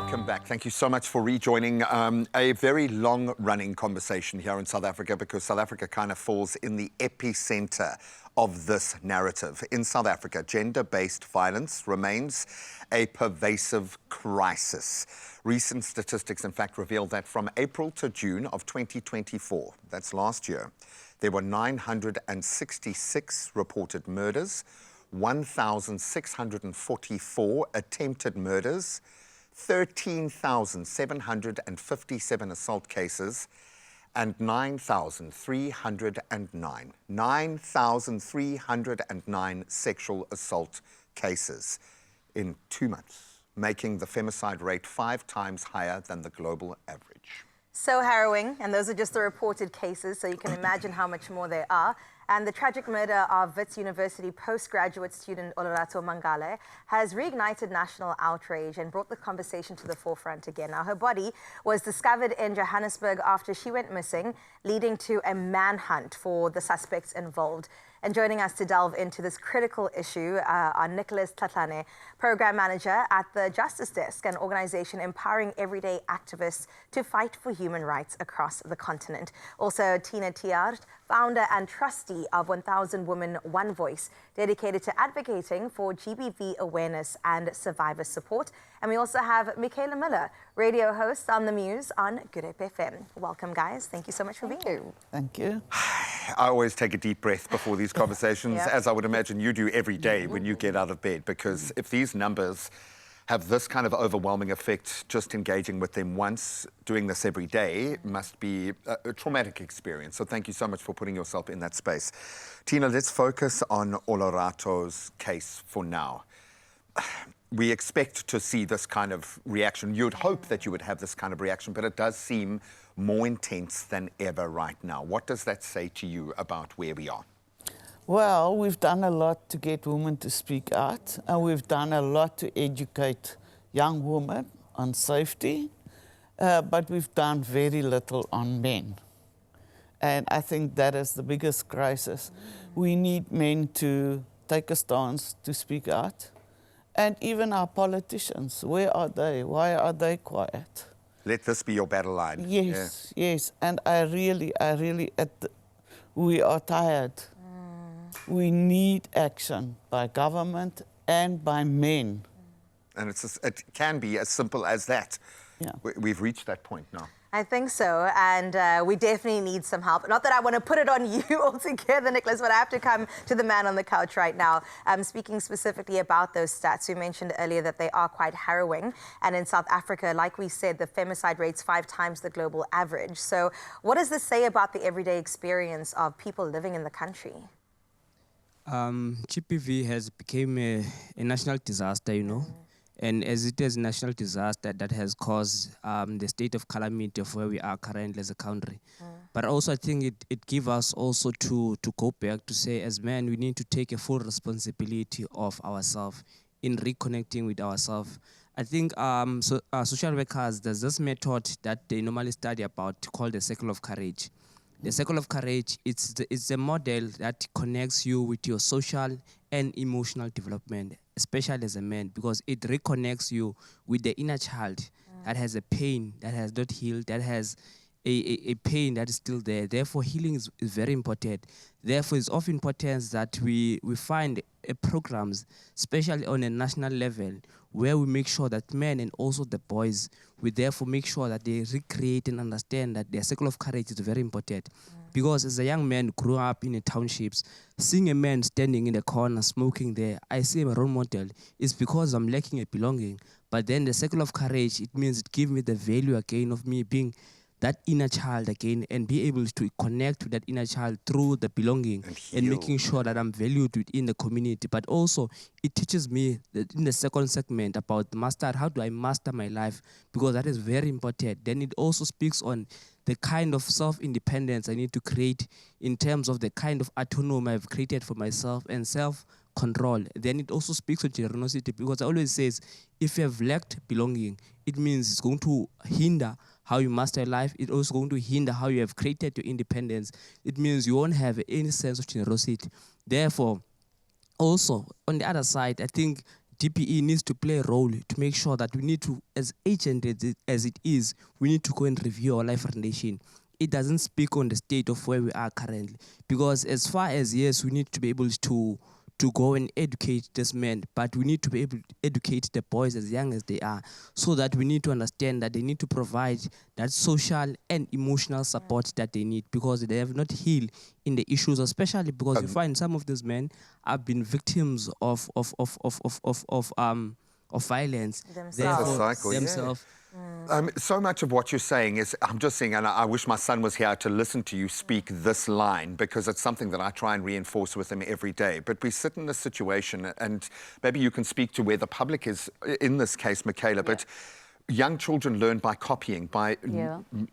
Welcome back. Thank you so much for rejoining a very long-running conversation here in South Africa, because South Africa kind of falls in the epicenter of this narrative. In South Africa, gender-based violence remains a pervasive crisis. Recent statistics, in fact, reveal that from April to June of 2024, that's last year, there were 966 reported murders, 1,644 attempted murders, 13,757 assault cases, and 9,309 sexual assault cases in 2 months, making the femicide rate 5 times higher than the global average. So harrowing, and those are just the reported cases, so you can imagine how much more there are. And the tragic murder of Wits University postgraduate student Olerato Mangale has reignited national outrage and brought the conversation to the forefront again. Now, her body was discovered in Johannesburg after she went missing, leading to a manhunt for the suspects involved. And joining us to delve into this critical issue are Nicholas Tlatlane, Program Manager at the Justice Desk, an organization empowering everyday activists to fight for human rights across the continent. Also, Tina Tiaart, founder and trustee of 1000 Women, One Voice, dedicated to advocating for GBV awareness and survivor support. And we also have Michaela Miller, radio host on The Muse on Good Hope FM. Welcome, guys. Thank you so much for being here. Thank you. I always take a deep breath before these conversations, Yeah. as I would imagine you do every day when you get out of bed, because if these numbers have this kind of overwhelming effect, just engaging with them once, doing this every day, must be a traumatic experience. So thank you so much for putting yourself in that space. Tina, let's focus on Olerato's case for now. We expect to see this kind of reaction. You'd hope that you would have this kind of reaction, but it does seem more intense than ever right now. What does that say to you about where we are? Well, we've done a lot to get women to speak out, and we've done a lot to educate young women on safety, but we've done very little on men. And I think that is the biggest crisis. We need men to take a stance to speak out. And even our politicians, where are they? Why are they quiet? Let this be your battle line. Yes, yes. And we are tired. We need action by government and by men. And it can be as simple as that. Yeah. We've reached that point now. I think so, and we definitely need some help. Not that I want to put it on you altogether, Nicholas, but I have to come to the man on the couch right now. Speaking specifically about those stats, we mentioned earlier that they are quite harrowing. And in South Africa, like we said, the femicide rate's 5 times the global average. So what does this say about the everyday experience of people living in the country? GBV has become a national disaster, you know. And as it is a national disaster that has caused the state of calamity of where we are currently as a country. But also I think it gives us also to go back to say, as men, we need to take a full responsibility of ourselves in reconnecting with ourselves. I think social workers, there's this method that they normally study about called the circle of courage. The circle of courage, it's a model that connects you with your social and emotional development, especially as a man, because it reconnects you with the inner child that has a pain that has not healed, that has a pain that is still there. Therefore, healing is very important. Therefore, it's of importance that we find programs, especially on a national level, where we make sure that men and also the boys, we therefore make sure that they recreate and understand that their circle of courage is very important. Because as a young man grew up in the townships, seeing a man standing in the corner smoking there, I see him a role model. It's because I'm lacking a belonging. But then the circle of courage, it means it gives me the value again of me being that inner child again and be able to connect with that inner child through the belonging and making sure that I'm valued within the community. But also, it teaches me that in the second segment about how do I master my life, because that is very important. Then it also speaks on the kind of self-independence I need to create in terms of the kind of autonomy I've created for myself and self-control. Then it also speaks of generosity, because I always says, if you have lacked belonging, it means it's going to hinder how you master life. It's also going to hinder how you have created your independence. It means you won't have any sense of generosity. Therefore, also, on the other side, I think DPE needs to play a role to make sure that we need to, as agent as it is, we need to go and review our life foundation. It doesn't speak on the state of where we are currently. Because as far as, yes, we need to be able to go and educate this men, but we need to be able to educate the boys as young as they are, so that we need to understand that they need to provide that social and emotional support that they need, because they have not healed in the issues, especially because you find some of these men have been victims of violence. Themselves. So much of what you're saying is, I'm just saying, and I wish my son was here to listen to you speak this line, because it's something that I try and reinforce with him every day. But we sit in this situation, and maybe you can speak to where the public is in this case, Michaela, but young children learn by copying, by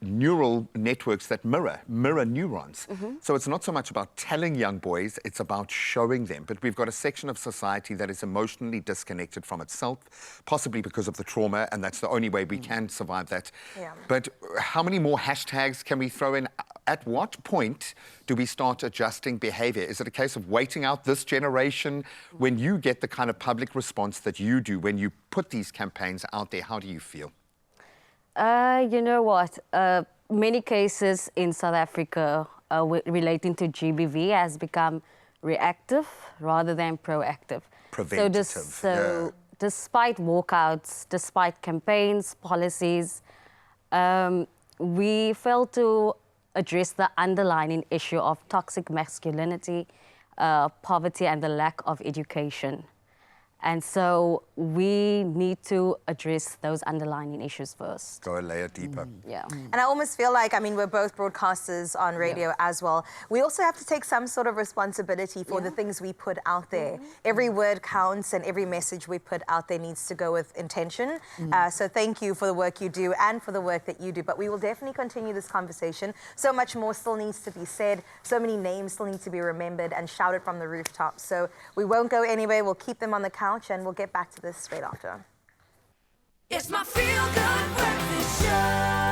neural networks that mirror neurons. So it's not so much about telling young boys, it's about showing them. But we've got a section of society that is emotionally disconnected from itself, possibly because of the trauma, and that's the only way we can survive that. But how many more hashtags can we throw in? At what point do we start adjusting behavior? Is it a case of waiting out this generation? When you get the kind of public response that you do, when you put these campaigns out there, how do you feel? You know what? Many cases in South Africa relating to GBV has become reactive rather than proactive. Preventative. So despite walkouts, despite campaigns, policies, we failed to address the underlying issue of toxic masculinity, poverty, and the lack of education. And so we need to address those underlying issues first. Go a layer deeper. And I almost feel like, I mean, we're both broadcasters on radio as well. We also have to take some sort of responsibility for the things we put out there. Every word counts, and every message we put out there needs to go with intention. So thank you for the work you do and for the work that you do. But we will definitely continue this conversation. So much more still needs to be said. So many names still need to be remembered and shouted from the rooftops. So we won't go anywhere. We'll keep them on the couch, and we'll get back to this straight after. It's my feel-good breakfast show.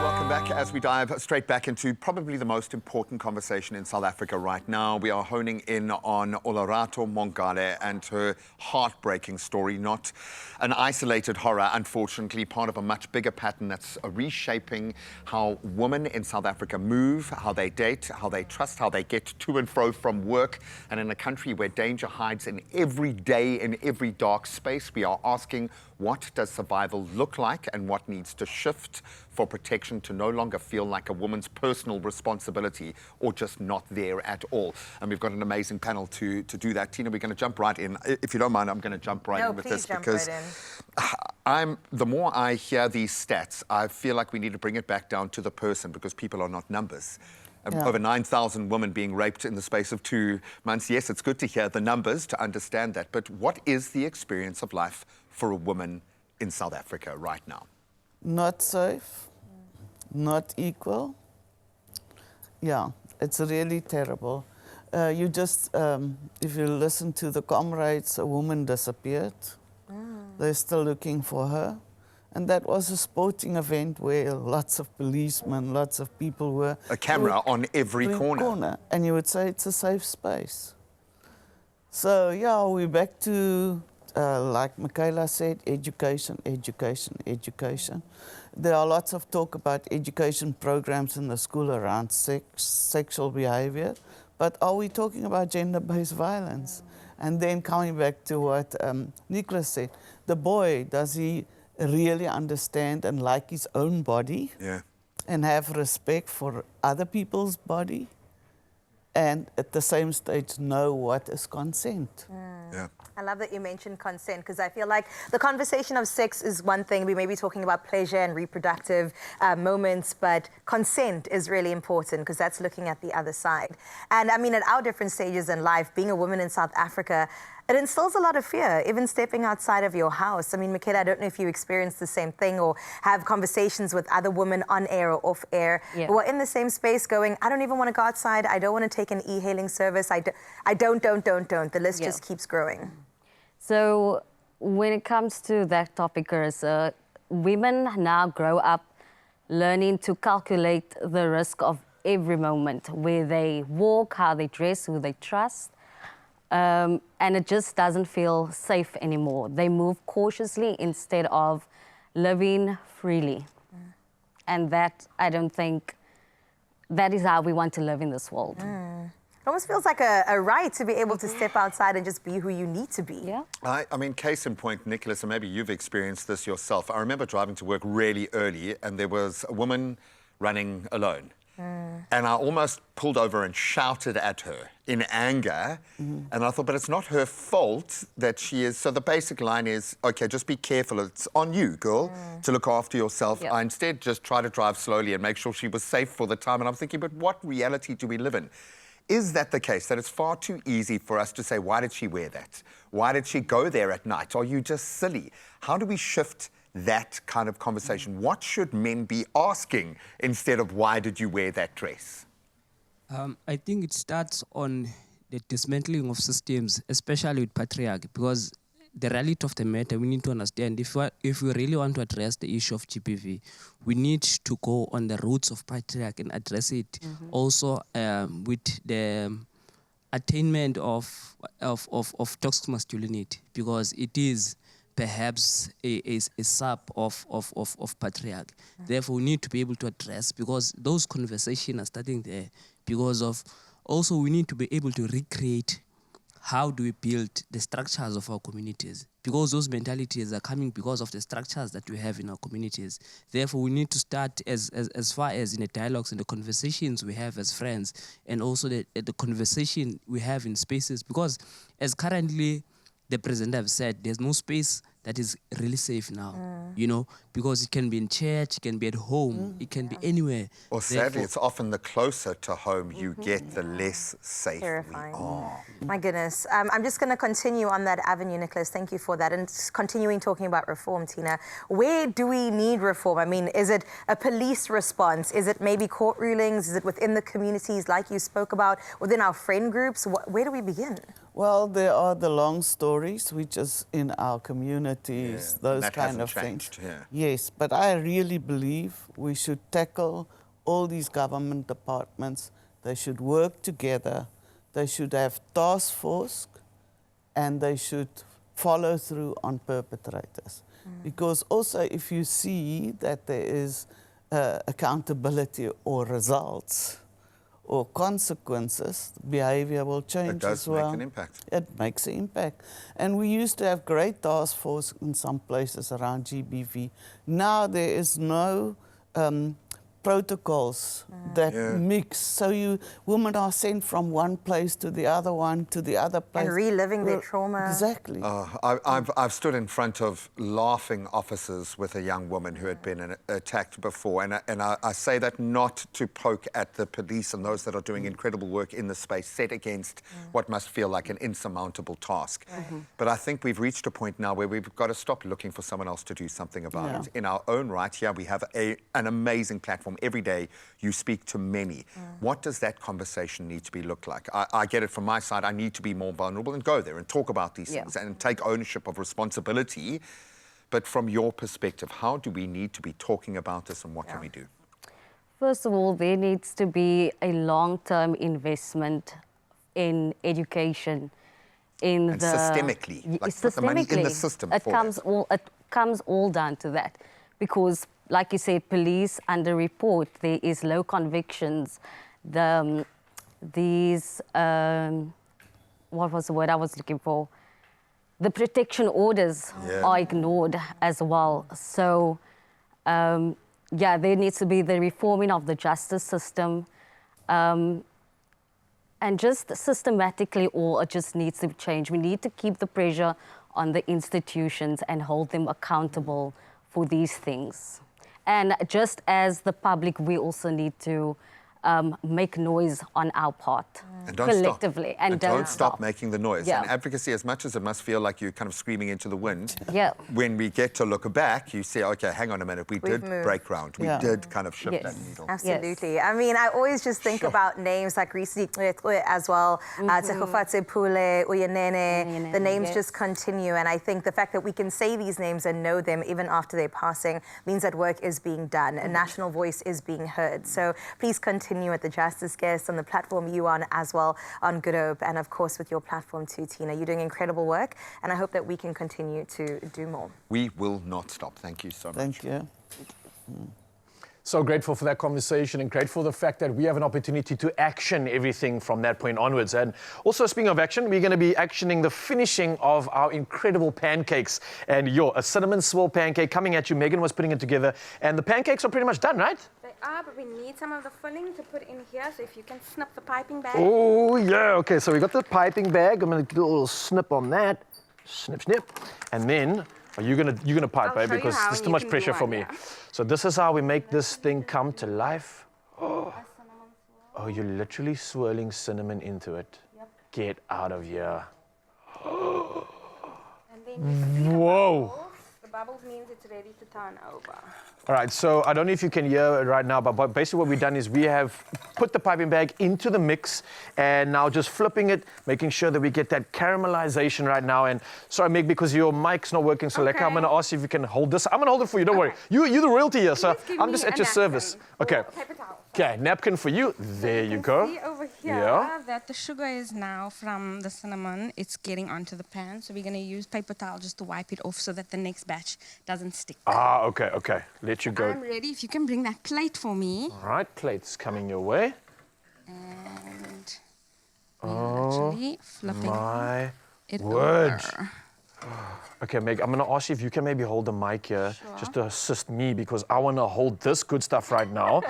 Welcome back as we dive straight back into probably the most important conversation in South Africa right now. We are honing in on Olerato Mongale and her heartbreaking story, not an isolated horror, unfortunately, part of a much bigger pattern that's reshaping how women in South Africa move, how they date, how they trust, how they get to and fro from work. And in a country where danger hides in every day, in every dark space, we are asking, what does survival look like, and what needs to shift for protection to no longer feel like a woman's personal responsibility or just not there at all? And we've got an amazing panel to do that. Tina, we're going to jump right in. If you don't mind, I'm going to jump right in with this, because the more I hear these stats, I feel like we need to bring it back down to the person, because people are not numbers. Over 9,000 women being raped in the space of 2 months. Yes, it's good to hear the numbers to understand that, but what is the experience of life for a woman in South Africa right now? Not safe, not equal. Yeah, it's really terrible. You just, if you listen to the comrades, a woman disappeared. They're still looking for her. And that was a sporting event where lots of policemen, lots of people were... A camera on every corner. And you would say it's a safe space. So, yeah, we're back to, like Michaela said, education, education, education. There are lots of talk about education programs in the school around sexual behavior. But are we talking about gender-based violence? And then coming back to what Nicholas said, the boy, does he really understand and like his own body and have respect for other people's body, and at the same stage know what is consent? I love that you mentioned consent, because I feel like the conversation of sex is one thing. We may be talking about pleasure and reproductive moments, but consent is really important, because that's looking at the other side. And I mean, at our different stages in life, being a woman in South Africa, it instills a lot of fear, even stepping outside of your house. I mean, Michaela, I don't know if you experience the same thing or have conversations with other women on air or off air who are in the same space going, I don't even want to go outside. I don't want to take an e-hailing service. I don't. The list just keeps growing. So when it comes to that topic, Carissa, women now grow up learning to calculate the risk of every moment, where they walk, how they dress, who they trust. And it just doesn't feel safe anymore. They move cautiously instead of living freely. And that, I don't think, that is how we want to live in this world. It almost feels like a right to be able to step outside and just be who you need to be. Yeah. I mean, case in point, Nicholas, and maybe you've experienced this yourself. I remember driving to work really early and there was a woman running alone. And I almost pulled over and shouted at her in anger. And I thought, but it's not her fault that she is. So the basic line is, okay, just be careful. It's on you, girl, to look after yourself. Yep. I instead just try to drive slowly and make sure she was safe for the time. And I'm thinking, but what reality do we live in? Is that the case, that it's far too easy for us to say, why did she wear that? Why did she go there at night? Are you just silly? How do we shift that kind of conversation? What should men be asking instead of why did you wear that dress? I think it starts on the dismantling of systems, especially with patriarchy, because the reality of the matter, we need to understand, if we really want to address the issue of GBV, we need to go on the roots of patriarchy and address it also with the attainment of toxic masculinity, because it is perhaps a sub of patriarchy. Therefore, we need to be able to address, because those conversations are starting there, because of also we need to be able to recreate how do we build the structures of our communities, because those mentalities are coming because of the structures that we have in our communities. Therefore, we need to start as far as in the dialogues and the conversations we have as friends, and also the conversation we have in spaces, because as currently the president have said, there's no space that is really safe now, you know, because it can be in church, it can be at home, it can be anywhere. Or sadly, it's often the closer to home you get, the less safe Terrifying. we are. My goodness. I'm just going to continue on that avenue, Nicholas. Thank you for that. And continuing talking about reform, Tina, where do we need reform? I mean, is it a police response? Is it maybe court rulings? Is it within the communities like you spoke about, within our friend groups? Where do we begin? Well, there are the long stories, which is in our communities, those that kind hasn't of changed, things. yeah. Yes, but I really believe we should tackle all these government departments. They should work together. They should have task force, and they should follow through on perpetrators. Because also, if you see that there is accountability or results or consequences, behavior will change It does as well. make an impact. It makes an impact. And we used to have great task force in some places around GBV. Now there is no protocols that mix. So women are sent from one place to the other one to the other place. And reliving their trauma. Exactly. I've stood in front of laughing officers with a young woman who had been attacked before, and I say that not to poke at the police and those that are doing incredible work in the space set against what must feel like an insurmountable task. But I think we've reached a point now where we've got to stop looking for someone else to do something about it. In our own right, here we have an amazing platform. Every day you speak to many. What does that conversation need to look like? I get it from my side. I need to be more vulnerable and go there and talk about these things and take ownership of responsibility. But from your perspective, how do we need to be talking about this, and what can we do? First of all, there needs to be a long-term investment in education, systemically, like put the money in the system. It comes all down to that, because, like you said, police under-report. There is low convictions. What was the word I was looking for? The protection orders are ignored as well. So, there needs to be the reforming of the justice system. And just systematically, it just needs to change. We need to keep the pressure on the institutions and hold them accountable for these things. And just as the public, we also need to make noise on our part, and don't collectively. Stop. And don't stop making the noise. And advocacy, as much as it must feel like you're kind of screaming into the wind, when we get to look back, you say, okay, hang on a minute, we did break ground. We did kind of shift that needle. Absolutely. Yes. I mean, I always just think about names like Risi as well, Tsegofatse Pule, Uyenene. The names just continue. And I think the fact that we can say these names and know them even after their passing means that work is being done. A national voice is being heard. So please continue. continue at the Justice Guest, on the platform you are on as well, on Good Hope, and of course with your platform too, Tina. You're doing incredible work, and I hope that we can continue to do more. We will not stop. Thank you so much. Thank you. So grateful for that conversation and grateful for the fact that we have an opportunity to action everything from that point onwards. And also, speaking of action, we're going to be actioning the finishing of our incredible pancakes. And a cinnamon swirl pancake coming at you. Megan was putting it together. And the pancakes are pretty much done, right? They are, but we need some of the filling to put in here. So if you can snip the piping bag. Oh, yeah. Okay, so we got the piping bag. I'm going to do a little snip on that. Snip, snip. And then... You're gonna pipe, right? Because there's too much pressure for me. Yeah. So this is how we make this thing come to life. Oh, you're literally swirling cinnamon into it. Yep. Get out of here. And then you see Whoa. the bubbles means it's ready to turn over. All right, so I don't know if you can hear it right now, but basically what we've done is we have put the piping bag into the mix and now just flipping it, making sure that we get that caramelization right now. And sorry, Meg, because your mic's not working, so Okay. I'm going to ask you if you can hold this. I'm going to hold it for you, don't worry. You're the royalty here, so Just give I'm me just a at your service. napkin Okay. or paper towel. Okay, napkin for you. There you go. See over here Yeah. that the sugar is now from the cinnamon. It's getting onto the pan. So we're going to use paper towel just to wipe it off so that the next batch doesn't stick. Ah, okay. Let you go. I'm ready. If you can bring that plate for me. All right, plates coming your way. And we're actually flipping My it word. over. Okay, Meg, I'm going to ask you if you can maybe hold the mic here just to assist me because I want to hold this good stuff right now.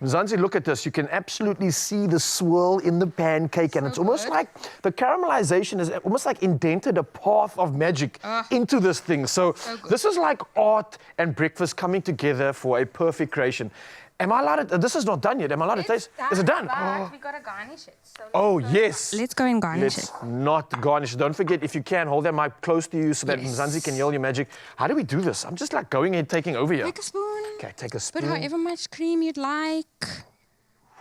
Mzansi, look at this. You can absolutely see the swirl in the pancake and it's almost like the caramelization is almost like indented a path of magic into this thing. So this is like art and breakfast coming together for a perfect creation. Am I allowed to, this is not done yet. Am I allowed to taste? Is it done? But we got to garnish it. So Oh, yes. let's go and garnish Let's it. not garnish. Don't forget, if you can, hold that mic close to you so that Mzansi can yell your magic. How do we do this? I'm just like going and taking over here. Take a spoon. Okay, take a Put spoon. however much cream you'd like.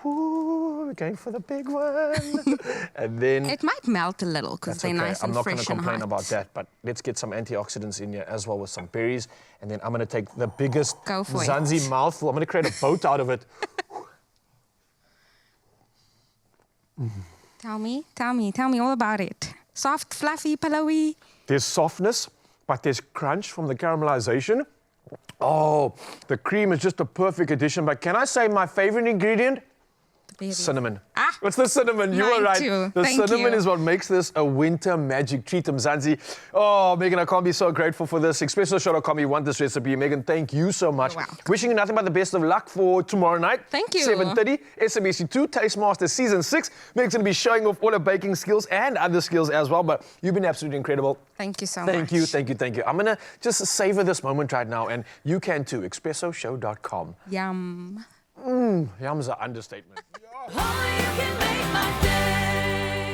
Ooh, we're going for the big one. And then... It might melt a little because That's they're okay. nice I'm and not going fresh to and complain hot. about that, but let's get some antioxidants in here as well with some berries. And then I'm going to take the biggest Go for it. Mzansi mouthful. I'm going to create a boat out of it. Tell me all about it. Soft, fluffy, pillowy. There's softness, but there's crunch from the caramelization. Oh, the cream is just a perfect addition. But can I say my favorite ingredient? Berries. Cinnamon. Ah, It's the cinnamon. You mine were right. too. The Thank cinnamon you. is what makes this a winter magic treat, Mzansi. Oh, Megan, I can't be so grateful for this. Expresso.com, you want this recipe. Megan, thank you so much. You're welcome. Wishing you nothing but the best of luck for tomorrow night. Thank you. 7:30, SABC2, Taste Master Season 6. Megan's going to be showing off all her baking skills and other skills as well, but you've been absolutely incredible. Thank you so much. Thank you. I'm going to just savor this moment right now, and you can too. Expressoshow.com. Yum. Yum's an understatement. Only you can make my day.